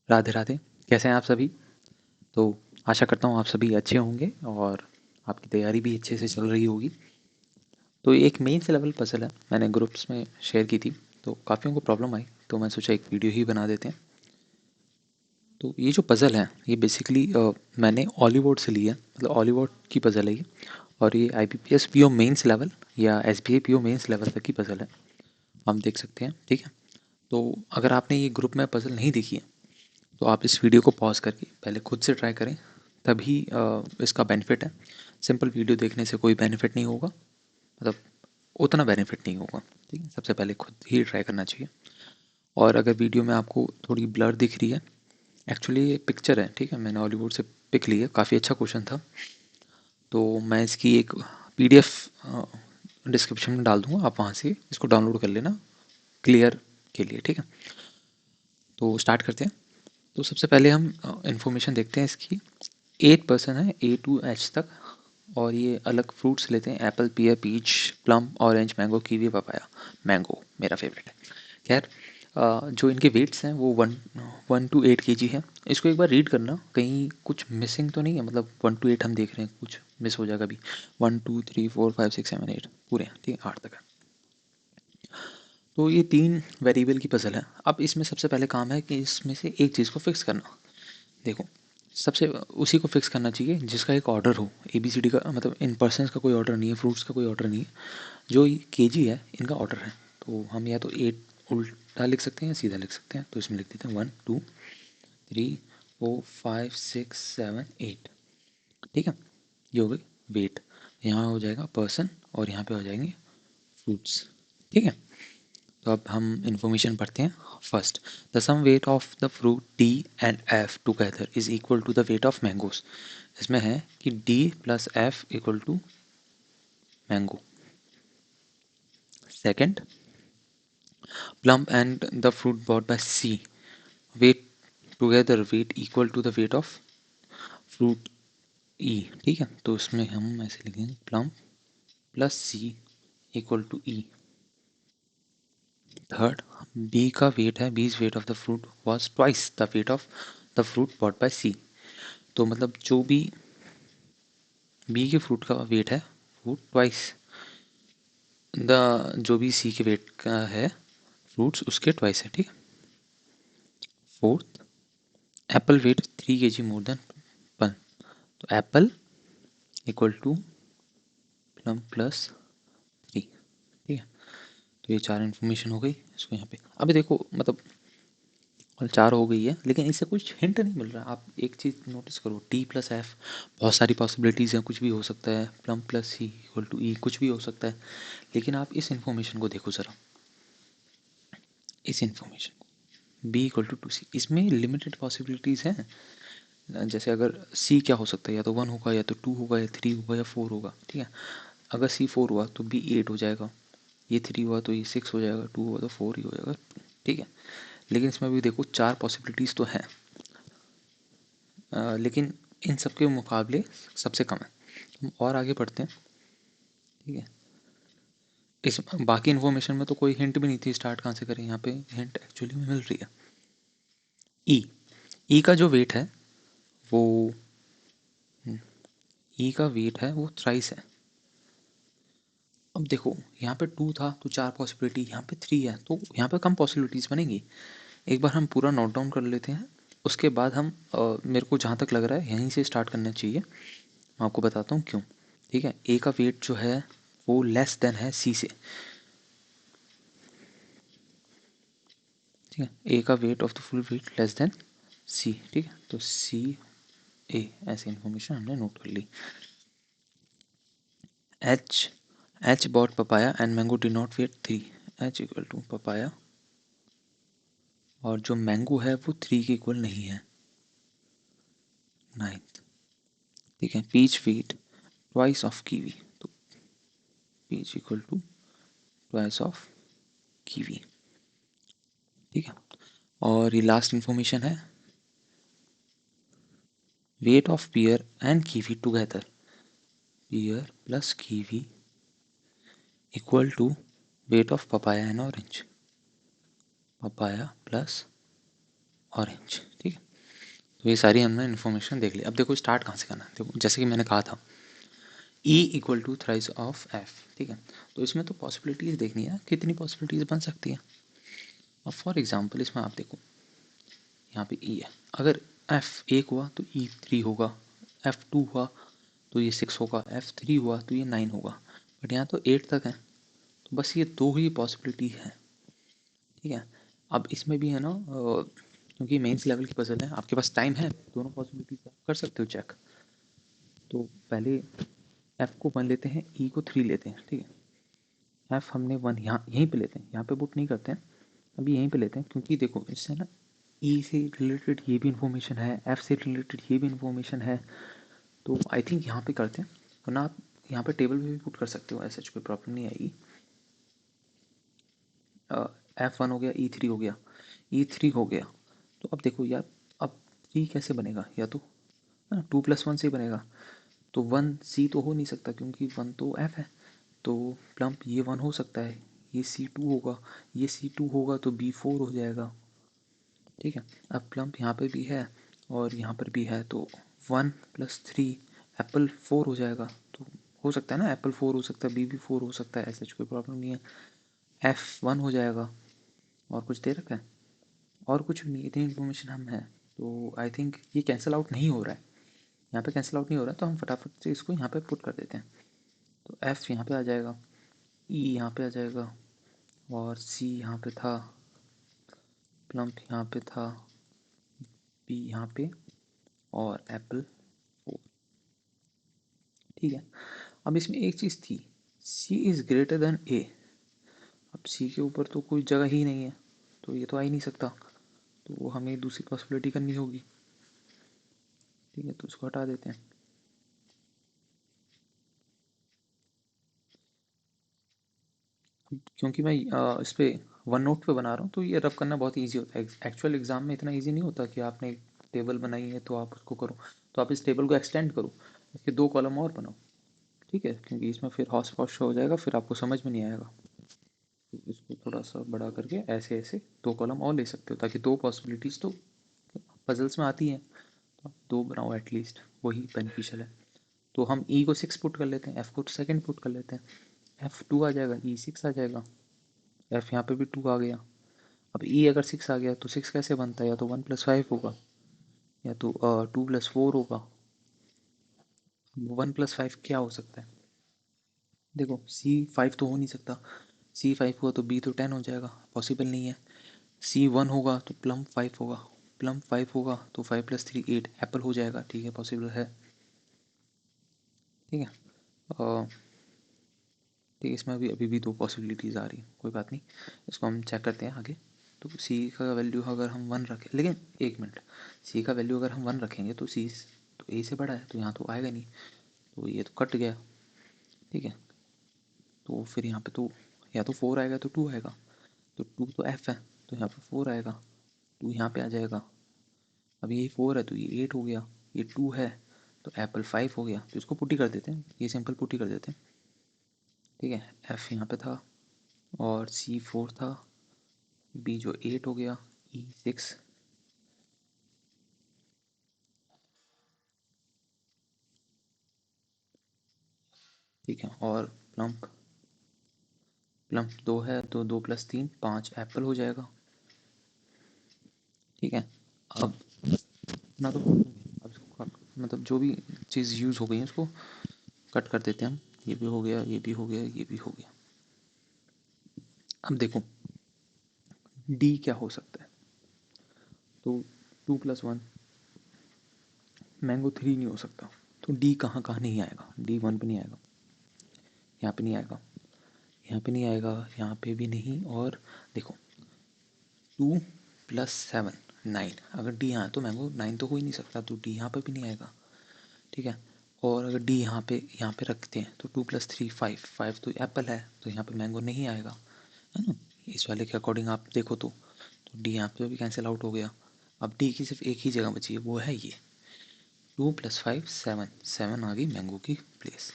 राधे राधे। कैसे हैं आप सभी? तो आशा करता हूँ आप सभी अच्छे होंगे और आपकी तैयारी भी अच्छे से चल रही होगी। तो एक मेंस लेवल पजल है, मैंने ग्रुप्स में शेयर की थी, तो काफ़ियों को प्रॉब्लम आई, तो मैं सोचा एक वीडियो ही बना देते हैं। तो ये जो पज़ल है ये बेसिकली मैंने ऑलीवुड से ली है, मतलब ऑलीवुड की पज़ल है ये। और ये IBPS PO मेंस लेवल या SBA PO मेंस लेवल तक की पज़ल है, हम देख सकते हैं। ठीक है, तो अगर आपने ये ग्रुप में पज़ल नहीं देखी है तो आप इस वीडियो को पॉज करके पहले खुद से ट्राई करें, तभी इसका बेनिफिट है। सिंपल वीडियो देखने से कोई बेनिफिट नहीं होगा, मतलब उतना बेनिफिट नहीं होगा। ठीक है, सबसे पहले खुद ही ट्राई करना चाहिए। और अगर वीडियो में आपको थोड़ी ब्लर दिख रही है, एक्चुअली ये पिक्चर है, ठीक है, मैंने हॉलीवुड से पिक ली है, काफ़ी अच्छा क्वेश्चन था। तो मैं इसकी एक PDF डिस्क्रिप्शन में डाल दूंगा, आप वहाँ से इसको डाउनलोड कर लेना क्लियर के लिए। ठीक है, तो स्टार्ट करते हैं। तो सबसे पहले हम इंफॉर्मेशन देखते हैं इसकी। 8% है A to H तक, और ये अलग फ्रूट्स लेते हैं, apple, pear, peach, plum, orange, mango, kiwi, papaya. Mango मेरा फेवरेट है। खैर, जो इनके वेट्स हैं वो 1 to 8 kg है। इसको एक बार रीड करना, कहीं कुछ मिसिंग तो नहीं है, मतलब 1 to 8 हम देख रहे हैं, कुछ मिस हो जाएगा भी। 1 2 3 4 5 6 7 8 पूरे हैं, ठीक है, 8 तक है। तो ये 3 वेरिएबल की पजल है। अब इसमें सबसे पहले काम है कि इसमें से एक चीज़ को फिक्स करना। देखो, सबसे उसी को फिक्स करना चाहिए जिसका एक ऑर्डर हो। ABCD का मतलब इन पर्सन्स का कोई ऑर्डर नहीं है, फ्रूट्स का कोई ऑर्डर नहीं है, जो KG है इनका ऑर्डर है। तो हम या तो 8 उल्टा लिख सकते हैं या सीधा लिख सकते हैं। तो इसमें लिख देते हैं 1 2 3 4 5 6 7 8। ठीक है, ये हो गई वेट। यहाँ हो जाएगा पर्सन और यहाँ पे हो जाएंगे फ्रूट्स। ठीक है, तो अब हम इंफॉर्मेशन पढ़ते हैं। First, the sum weight of the fruit D and F together is equal to the weight of mangoes. इसमें है कि D plus F equal to mango. Second, plum and the fruit bought by C weight together weight equal to the weight of fruit E। ठीक है, तो उसमें हम ऐसे लिखेंगे plum plus C equal to E। Third, B का weight है, B's weight of the fruit was twice the weight of the fruit bought by C। तो मतलब जो भी B के फ्रूट का वेट है वो ट्वाइस द जो भी C के वेट का है फ्रूट्स उसके ट्वाइस है। ठीक है। Fourth, apple weight 3 kg more than plum. तो apple equal to plum plus 3। ठीक है, तो ये 4 इन्फॉर्मेशन हो गई। इसको यहाँ पे अभी देखो, मतलब 4 हो गई है, लेकिन इससे कुछ हिंट नहीं मिल रहा। आप एक चीज़ नोटिस करो, T+F बहुत सारी पॉसिबिलिटीज़ हैं, कुछ भी हो सकता है। Plum plus C equal to E कुछ भी हो सकता है। लेकिन आप इस इन्फॉर्मेशन को देखो ज़रा, इस इन्फॉर्मेशन को B इक्वल टू 2C, इसमें लिमिटेड पॉसिबिलिटीज़ हैं। जैसे अगर C क्या हो सकता है, या तो 1 होगा, या तो 2 होगा, या 3 होगा, या 4 होगा। ठीक है, अगर C 4 हुआ तो B 8 हो जाएगा, ये 3 हुआ तो ये 6 हो जाएगा, 2 हुआ तो 4 ही हो जाएगा। ठीक है, लेकिन इसमें भी देखो 4 पॉसिबिलिटीज़ तो हैं, लेकिन इन सब के मुकाबले सबसे कम है। हम और आगे बढ़ते हैं। ठीक है, इस बाकी इन्फॉर्मेशन में तो कोई हिंट भी नहीं थी, स्टार्ट कहाँ से करें, यहाँ पे हिंट एक्चुअली में मिल रही है। ई का जो वेट है वो ई का वेट है वो थ्राइस है। अब देखो, यहाँ पे 2 था तो 4 पॉसिबिलिटी, यहाँ पे 3 है तो यहाँ पे कम पॉसिबिलिटीज़ बनेंगी। एक बार हम पूरा नोट डाउन कर लेते हैं, उसके बाद हम मेरे को जहाँ तक लग रहा है यहीं से स्टार्ट करना चाहिए। मैं आपको बताता हूँ क्यों। ठीक है, ए का वेट जो है वो लेस देन है सी से। ठीक है, ए का weight of the full weight less than C. ठीक है, तो सी ए, ऐसी इन्फॉर्मेशन हमने नोट कर ली। H H both papaya and mango did not weight 3। H equal to papaya, और जो मैंगो है वो 3 के इक्वल नहीं है, 9th। ठीक है, peach weight twice of kiwi, तो peach equal to twice of kiwi. ठीक है, और ये लास्ट इन्फॉर्मेशन है, weight of pear and kiwi together, pear plus kiwi equal to weight of papaya and orange, papaya plus orange. ठीक है, तो ये सारी हमने इन्फॉर्मेशन देख ली। अब देखो स्टार्ट कहाँ से करना है। देखो जैसे कि मैंने कहा था E equal to thrice of F. ठीक है, तो इसमें तो पॉसिबिलिटीज़ देखनी है, कितनी पॉसिबिलिटीज़ बन सकती है। अब फॉर एग्जांपल इसमें आप देखो, यहाँ पे E है, अगर एफ 1 हुआ तो E 3 होगा, एफ 2 हुआ तो ये 6 होगा, एफ 3 हुआ तो ये 9 होगा। बट यहाँ तो 8 तक है, तो बस ये दो ही पॉसिबिलिटी है। ठीक है, अब इसमें भी है ना, क्योंकि मेंस लेवल की पजल है, आपके पास टाइम है, दोनों पॉसिबिलिटीज आप कर सकते हो चेक। तो पहले एफ को 1 लेते हैं, ई को 3 लेते हैं। ठीक है, एफ हमने 1 यहाँ यहीं पे लेते हैं, यहाँ पे पुट नहीं करते हैं, अभी यहीं पे लेते हैं, क्योंकि देखो इससे ना ई से रिलेटेड ये भी इन्फॉर्मेशन है, एफ से रिलेटेड ये भी इन्फॉर्मेशन है, तो आई थिंक यहाँ पे करते हैं। वरना आप यहाँ पे टेबल में भी पुट कर सकते हो, ऐसा कोई प्रॉब्लम नहीं आएगी। एफ 1 हो गया, ई 3 हो गया, ई 3 हो गया, तो अब देखो यार, अब 3 कैसे बनेगा, या तो 2+1 से ही बनेगा, तो 1 सी तो हो नहीं सकता, क्योंकि 1 तो एफ है, तो प्लम्प ये 1 हो सकता है, ये C2 होगा, ये C2 होगा तो B4 हो जाएगा। ठीक है, अब प्लम्प यहाँ पे भी है और यहाँ पर भी है, तो 1+3 एप्पल 4 हो जाएगा। तो हो सकता है ना, एप्पल 4 हो सकता है, बी भी 4 हो सकता है, ऐसा कोई प्रॉब्लम नहीं है। F1 हो जाएगा, और कुछ दे रखा है, और कुछ भी नहीं, इतनी इन्फॉर्मेशन हम है, तो आई थिंक ये कैंसिल आउट नहीं हो रहा है, यहाँ पे कैंसिल आउट नहीं हो रहा है, तो हम फटाफट से इसको यहाँ पे पुट कर देते हैं। तो F यहाँ पे आ जाएगा, E यहाँ पे आ जाएगा, और C यहाँ पे था, प्लम्प यहाँ पे था, B यहाँ पे, और एप्पल 4। ठीक है, अब इसमें एक चीज़ थी, C is greater than A। अब C के ऊपर तो कोई जगह ही नहीं है, तो ये तो आ ही नहीं सकता, तो हमें दूसरी पॉसिबिलिटी करनी होगी। ठीक है, तो उसको हटा देते हैं। क्योंकि मैं इस पे वन नोट पे बना रहा हूँ, तो ये रफ करना बहुत ईजी होता है। एक्चुअल एग्जाम में इतना ईजी नहीं होता कि आपने एक टेबल बनाई है तो आप उसको करो, तो आप इस टेबल को एक्सटेंड करो, इसके 2 कॉलम और बनाओ। ठीक है, क्योंकि इसमें फिर हॉस पॉश हो जाएगा, फिर आपको समझ में नहीं आएगा। तो इसको थोड़ा सा बड़ा करके ऐसे ऐसे 2 कॉलम और ले सकते हो, ताकि 2 पॉसिबिलिटीज़ तो पजल्स में आती हैं, तो आप 2 बनाओ एटलीस्ट, वही बेनिफिशियल है। तो हम ई को 6 पुट कर लेते हैं, एफ को सेकंड पुट कर लेते हैं, F2 आ जाएगा, ई 6 आ जाएगा, एफ यहाँ पे भी 2 आ गया। अब ई अगर 6 आ गया तो 6 कैसे बनता है, या तो 1+5 होगा, या तो 2+4 होगा। 1+5 क्या हो सकता है, देखो C5 तो हो नहीं सकता, C5 हुआ तो B तो 10 हो जाएगा, पॉसिबल नहीं है। C1 होगा तो प्लम 5 होगा, प्लम 5 होगा तो 5+3 8 एप्पल हो जाएगा। ठीक है, पॉसिबल है। ठीक है, ठीक है, इसमें अभी भी 2 पॉसिबिलिटीज़ आ रही हैं, कोई बात नहीं, इसको हम चेक करते हैं आगे। तो सी का वैल्यू अगर हम 1 रखें, लेकिन एक मिनट, सी का वैल्यू अगर हम 1 रखेंगे तो सी तो ए से बड़ा है, तो यहाँ तो आएगा नहीं, तो ये तो कट गया। ठीक है, तो फिर यहाँ पे तो या तो 4 आएगा तो 2 आएगा, तो 2 तो एफ है, तो यहाँ पे 4 आएगा, 2 यहाँ पे आ जाएगा। अब ये 4 है तो ये 8 हो गया, ये 2 है तो एप्पल 5 हो गया, तो इसको पुट्टी कर देते हैं, ये सिंपल पुट्टी कर देते हैं। ठीक है, एफ यहाँ पे था और C4 था, बी जो 8 हो गया, E6, ठीक है, और प्लम्प प्लम्प 2 है तो 2+3 5 एप्पल हो जाएगा। ठीक है, अब ना तो अब इसको मतलब जो भी चीज़ यूज़ हो गई है उसको कट कर देते हैं हम, ये भी हो गया, ये भी हो गया, ये भी हो गया। अब देखो डी क्या हो सकता है, तो 2+1, मैंगो 3 नहीं हो सकता, तो डी कहाँ कहाँ नहीं आएगा, डी 1 पे नहीं आएगा, यहाँ पे नहीं आएगा, यहाँ पे नहीं आएगा, यहाँ पे भी नहीं, और देखो 2+7 9, अगर डी यहाँ तो मैंगो 9 तो हो ही नहीं सकता, तो डी यहाँ पे भी नहीं आएगा। ठीक है, और अगर डी यहाँ पे रखते हैं तो 2+3 5, 5 तो एप्पल है, तो यहाँ पे मैंगो नहीं आएगा, है ना, इस वाले के अकॉर्डिंग आप देखो तो डी यहाँ पे भी कैंसिल आउट हो गया। अब डी की सिर्फ एक ही जगह बची है, वो है ये 2+5 7, 7 आ गई मैंगो की प्लेस।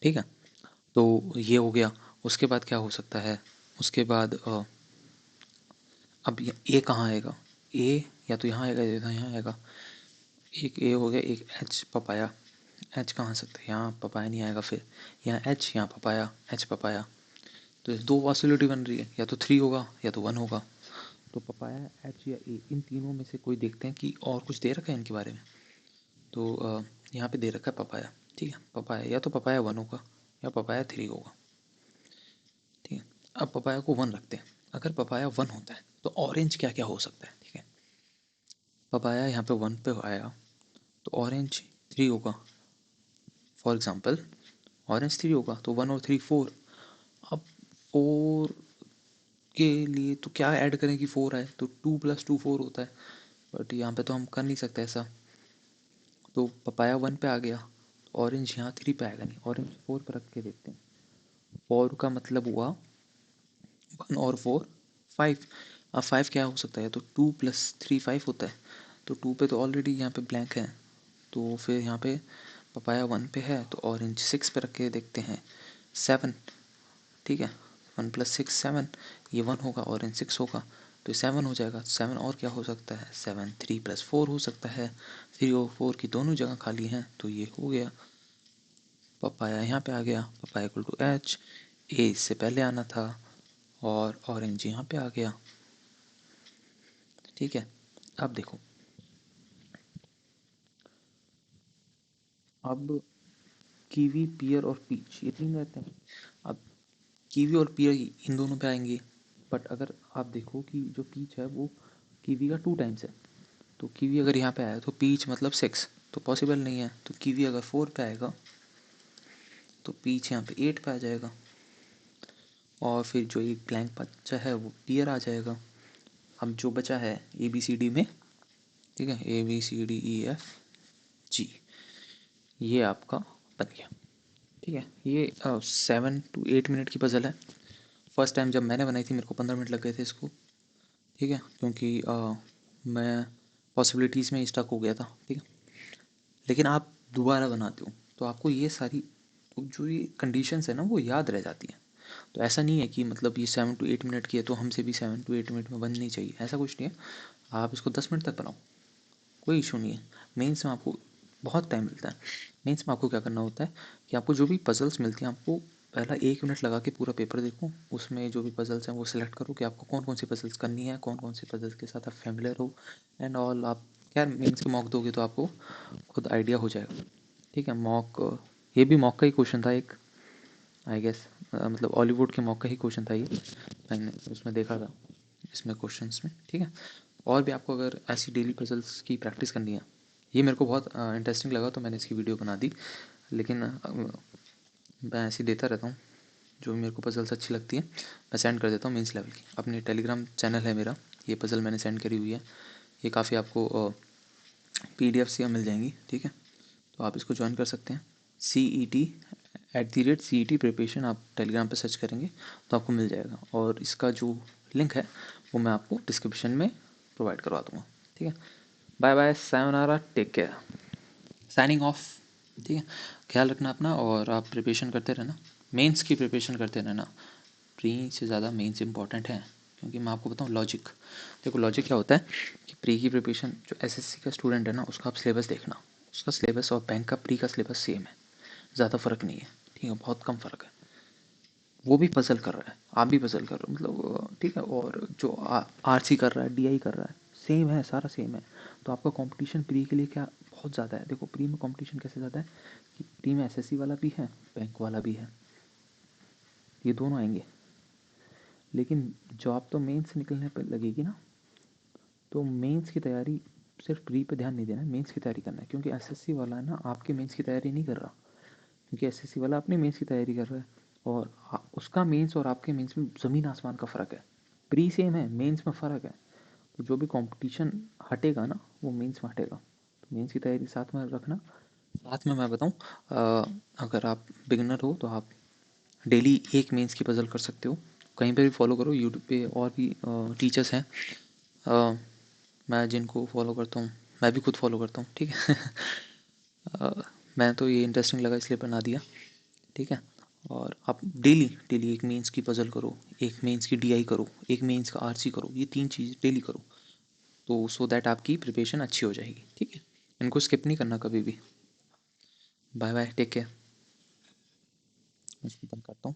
ठीक है, तो ये हो गया। उसके बाद क्या हो सकता है, उसके बाद अब ये कहाँ आएगा, ए या तो यहाँ आएगा या तो यहाँ आएगा। एक ए हो गया, एक एच पपाया। एच कहाँ आ सकता है, यहाँ पपाया नहीं आएगा, फिर यहाँ एच, यहाँ पपाया, एच पपाया। तो दो पॉसिबिलिटी बन रही है, या तो 3 होगा या तो 1 होगा। तो पपाया, एच या ए, इन तीनों में से कोई देखते हैं कि और कुछ दे रखा है इनके बारे में। तो यहाँ पे दे रखा है पपाया, ठीक है। पपाया या तो पपाया 1 होगा या पपाया 3 होगा, ठीक है। अब पपाया को 1 रखते हैं। अगर पपाया 1 होता है तो ऑरेंज क्या क्या हो सकता है, ठीक है। पपाया यहाँ पे 1 पे आया तो ऑरेंज 3 होगा। फॉर एग्जाम्पल ऑरेंज 3 होगा तो 1 और 3 4। अब 4 के लिए तो क्या ऐड करें कि 4 आए, तो 2 + 2 4 होता है। बट यहाँ पे तो हम कर नहीं सकते ऐसा। तो पपाया 1 पे आ गया तो ऑरेंज यहाँ 3 पे आएगा नहीं, ऑरेंज 4 पे रख के देखते हैं। 4 का मतलब हुआ 1 और 4 5। अब 5 क्या हो सकता है, तो 2 + 3 5 होता है। तो 2 पे तो ऑलरेडी यहाँ पे ब्लैंक है, तो फिर यहाँ पे पपाया 1 पे है तो ऑरेंज 6 पे रख के देखते हैं। 7, ठीक है। 1 + 6 7, ये 1 होगा, ऑरेंज 6 होगा तो 7 हो जाएगा। 7 और क्या हो सकता है, 7 3 + 4 हो सकता है। 3 और 4 की दोनों जगह खाली हैं तो ये हो गया। पपाया यहाँ पे आ गया, पपाया = एच, ए इससे पहले आना था और ऑरेंज यहाँ पे आ गया, ठीक है। अब देखो, अब कीवी, पियर और पीच ये 3 रहते हैं। अब कीवी और पियर इन दोनों पे आएंगे। बट अगर आप देखो कि जो पीच है वो कीवी का 2 टाइम्स है, तो कीवी अगर यहाँ पे आया तो पीच मतलब 6, तो पॉसिबल नहीं है। तो कीवी अगर 4 पे आएगा तो पीच यहाँ पे 8 पे आ जाएगा। और फिर जो एक ब्लैंक बचा है वो पियर आ जाएगा। अब जो बचा है ए बी सी डी में, ठीक है, A B C D E F G, ये आपका बन गया, ठीक है। ये 7 to 8 मिनट की पजल है। फर्स्ट टाइम जब मैंने बनाई थी मेरे को 15 मिनट लग गए थे इसको, ठीक है, क्योंकि मैं पॉसिबिलिटीज़ में स्टक हो गया था, ठीक है। लेकिन आप दोबारा बनाते हो तो आपको ये सारी जो ये कंडीशंस है ना वो याद रह जाती हैं। तो ऐसा नहीं है कि मतलब ये 7 to 8 मिनट की है तो हमसे भी 7 to 8 मिनट में बननी चाहिए, ऐसा कुछ नहीं है। आप इसको 10 मिनट तक बनाओ, कोई इशू नहीं है। मेंस में आपको बहुत टाइम मिलता है। मेंस में आपको क्या करना होता है कि आपको जो भी पजल्स मिलती हैं आपको पहला 1 मिनट लगा के पूरा पेपर देखो, उसमें जो भी पजल्स हैं वो सिलेक्ट करो कि आपको कौन कौन सी पजल्स करनी है, कौन कौन सी पजल्स के साथ आप फेमिलियर हो एंड ऑल। आप क्या मेंस के मॉक दोगे तो आपको खुद आइडिया हो जाएगा, ठीक है। मॉक, ये भी मॉक का ही क्वेश्चन था एक, आई गेस, मतलब हॉलीवुड के मॉक का ही क्वेश्चन था ये, मैंने उसमें देखा था इसमें क्वेश्चंस में, ठीक है। और भी आपको अगर ऐसी डेली पजल्स की प्रैक्टिस करनी है, ये मेरे को बहुत इंटरेस्टिंग लगा तो मैंने इसकी वीडियो बना दी। लेकिन मैं ऐसे देता रहता हूँ, जो भी मेरे को पजल्स अच्छी लगती है मैं सेंड कर देता हूँ मेंस लेवल की। अपनी टेलीग्राम चैनल है मेरा, ये पजल मैंने सेंड करी हुई है, ये काफ़ी आपको PDF से मिल जाएंगी, ठीक है। तो आप इसको ज्वाइन कर सकते हैं। CET प्रिपरेशन आप टेलीग्राम पे सर्च करेंगे तो आपको मिल जाएगा, और इसका जो लिंक है वो मैं आपको डिस्क्रिप्शन में प्रोवाइड करवा दूँगा, ठीक है। Bye bye, sayonara, take care, signing off, ठीक है। ख्याल रखना अपना, और आप प्रिपरेशन करते रहना, मेंस की प्रिपरेशन करते रहना। प्री से ज़्यादा मेंस इंपॉर्टेंट है, क्योंकि मैं आपको बताऊँ लॉजिक, देखो लॉजिक क्या होता है कि प्री की प्रिपरेशन जो SSC का स्टूडेंट है ना उसका आप सिलेबस देखना, उसका सिलेबस और बैंक का प्री का सिलेबस सेम है, ज़्यादा फ़र्क नहीं है, ठीक है, बहुत कम फ़र्क है। वो भी पजल कर रहा है, आप भी पजल कर रहे हो, मतलब ठीक है। और जो RC कर रहा है, DI कर रहा है, सेम है, सारा सेम है। तो आपका कंपटीशन प्री के लिए क्या बहुत ज़्यादा है। देखो प्री में कंपटीशन कैसे ज़्यादा है कि प्री में SSC वाला भी है, बैंक वाला भी है, ये दोनों आएंगे। लेकिन जॉब तो मेंस से निकलने पर लगेगी ना, तो मेंस की तैयारी सिर्फ प्री पे ध्यान नहीं देना है, मेंस की तैयारी करना है। क्योंकि SSC वाला है ना आपके मेंस की तैयारी नहीं कर रहा, क्योंकि SSC वाला अपने मेंस की तैयारी कर रहा है, और उसका मेंस और आपके मेंस में ज़मीन आसमान का फ़र्क है। प्री सेम है, मेंस में फ़र्क है। तो जो भी कंपटीशन हटेगा ना वो मेंस में हटेगा, तो मेंस की तैयारी साथ में रखना। साथ में मैं बताऊं, अगर आप बिगनर हो तो आप डेली एक मेंस की पजल कर सकते हो, कहीं पे भी फॉलो करो, यूट्यूब पे और भी टीचर्स हैं, अ, मैं जिनको फॉलो करता हूँ, मैं भी खुद फॉलो करता हूँ, ठीक है। अ, मैं तो ये इंटरेस्टिंग लगा इसलिए बना दिया, ठीक है। और आप डेली डेली एक मेंस की पजल करो, एक मेंस की DI करो, एक मेंस का RC करो, ये 3 चीज़ डेली करो, तो सो दैट आपकी प्रिपरेशन अच्छी हो जाएगी, ठीक है। इनको स्किप नहीं करना कभी भी। Bye bye, take care. मैं इसको बंद करता हूँ।